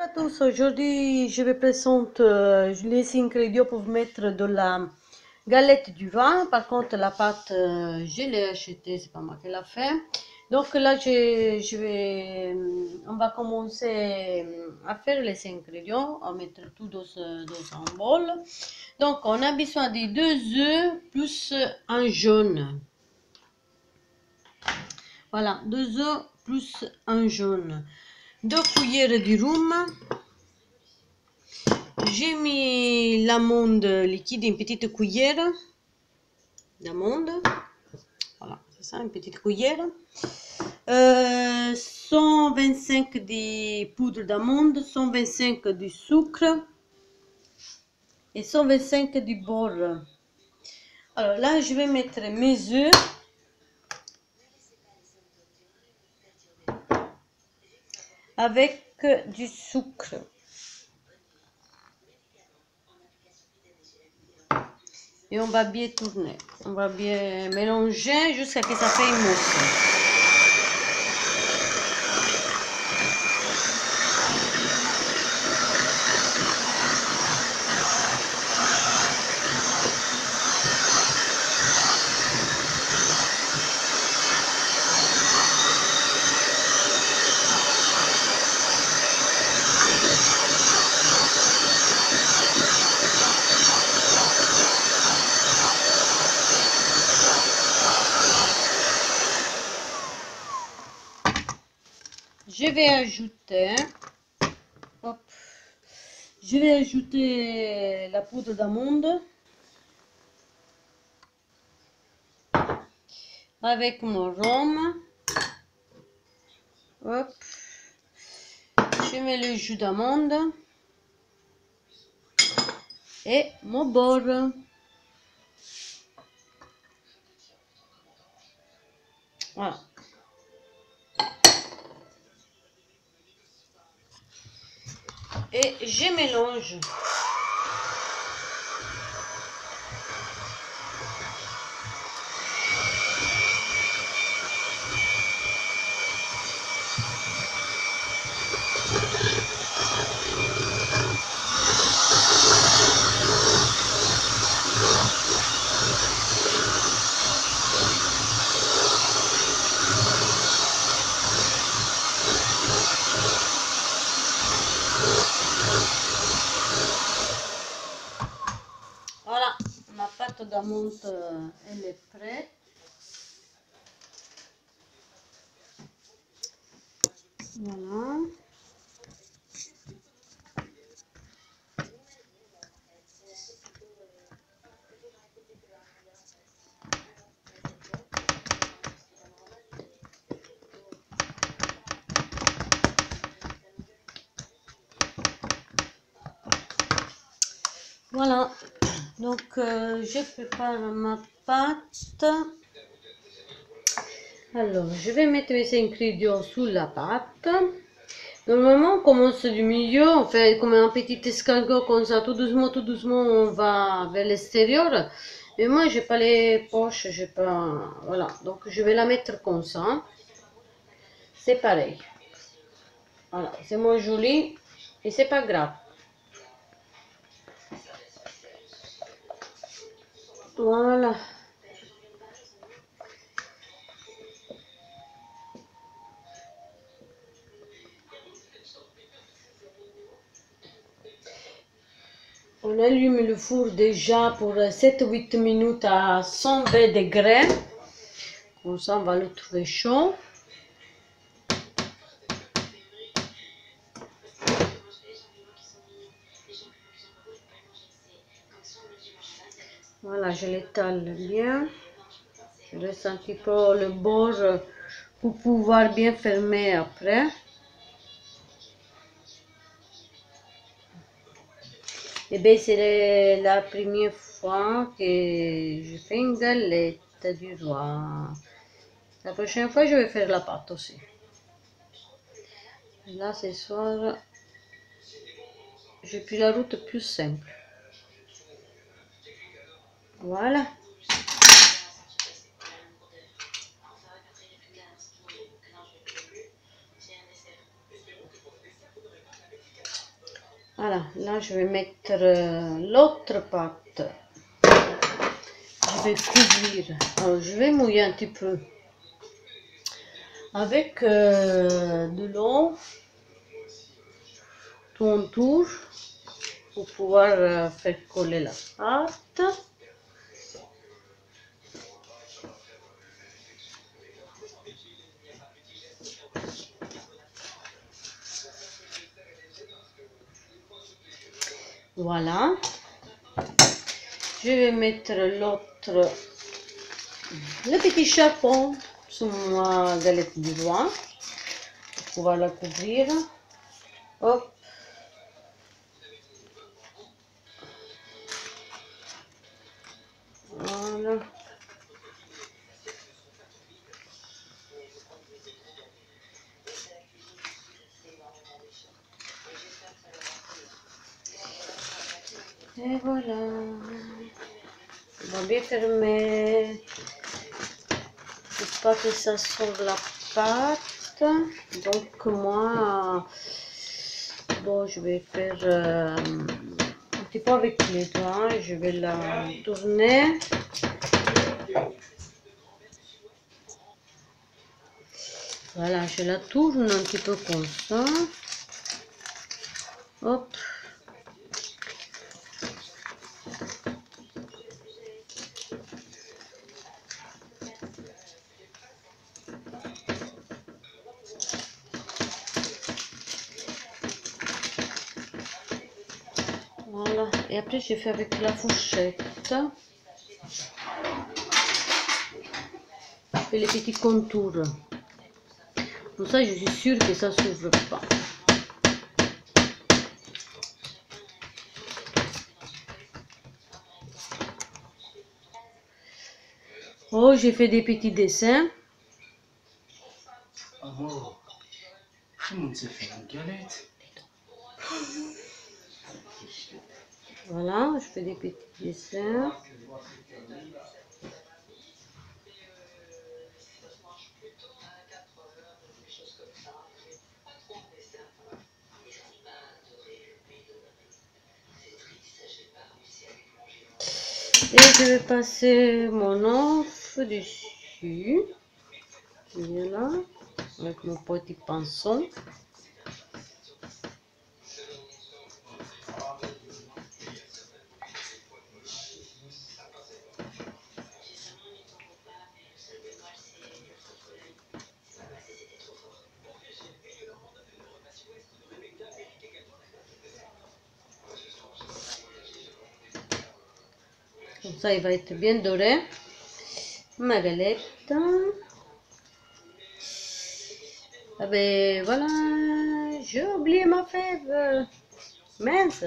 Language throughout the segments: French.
à tous, aujourd'hui je vais présenter les ingrédients pour mettre de la galette du vin. Par contre la pâte je l'ai achetée, c'est pas moi qui l'a fait. Donc là on va commencer à faire les ingrédients, à mettre tout dans un bol. Donc on a besoin de 2 œufs plus un jaune. Voilà, 2 œufs plus un jaune. 2 cuillères de rhum. J'ai mis l'amande liquide, une petite cuillère d'amande. Voilà, c'est ça, une petite cuillère. 125 de poudre d'amande, 125 de sucre et 125 de beurre. Alors là, je vais mettre mes œufs avec du sucre. Et on va bien tourner, on va bien mélanger jusqu'à ce que ça fait une mousse. Je vais ajouter, hop, je vais ajouter la poudre d'amande avec mon rhum. Hop, je mets le jus d'amande et mon beurre. Voilà. Et je mélange. Voilà, ma pâte d'amande, elle est prête. Voilà. Voilà, donc je prépare ma pâte. Alors, je vais mettre mes ingrédients sous la pâte. Normalement, on commence du milieu, on fait comme un petit escargot comme ça, tout doucement, on va vers l'extérieur. Mais moi, j'ai pas les poches, j'ai pas, voilà. Donc, je vais la mettre comme ça. C'est pareil. Voilà, c'est moins joli et c'est pas grave. Voilà. On allume le four déjà pour 7-8 minutes à 120 degrés. Comme ça, on va le trouver chaud. Voilà, je l'étale bien. Je laisse un petit peu le bord pour pouvoir bien fermer après. Et bien, c'est la première fois que je fais une galette du roi. La prochaine fois, je vais faire la pâte aussi. Là, ce soir, j'ai pris la route plus simple. Voilà. Voilà, là je vais mettre l'autre pâte. Je vais couvrir. Alors, je vais mouiller un petit peu avec de l'eau tout autour pour pouvoir faire coller la pâte. Voilà. Je vais mettre l'autre, le petit chapon sur ma galette du roi pour pouvoir la couvrir. Hop. Voilà. Et voilà. On va bien fermer pour pas que ça sorte la pâte. Donc moi, bon, je vais faire un petit peu avec les doigts. Je vais la tourner. Voilà, je la tourne un petit peu comme ça. Hop. Voilà. Et après, je fais avec la fourchette. Je fais les petits contours. Pour ça, je suis sûre que ça ne s'ouvre pas. Oh, j'ai fait des petits dessins. Oh, tout le monde s'est fait une galette. Voilà, je fais des petits dessins. Et je vais passer mon œuf dessus. Voilà, avec mon petit pinceau. Comme ça, il va être bien doré. Ma galette. Ah ben voilà, j'ai oublié ma fève. Mince.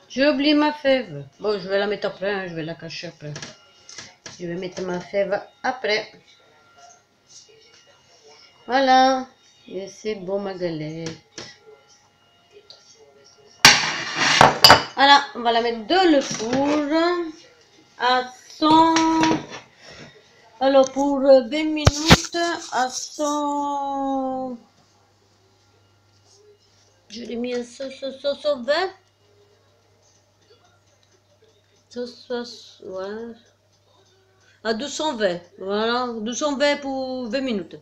J'ai oublié ma fève. Bon, je vais la mettre après, hein, je vais la cacher après. Je vais mettre ma fève après. Voilà. Et c'est bon ma galette. Voilà, on va la mettre dans le four à 100. Alors pour 20 minutes à 100. Je l'ai mis à 120. Ouais. À 220. Voilà, 220 pour 20 minutes.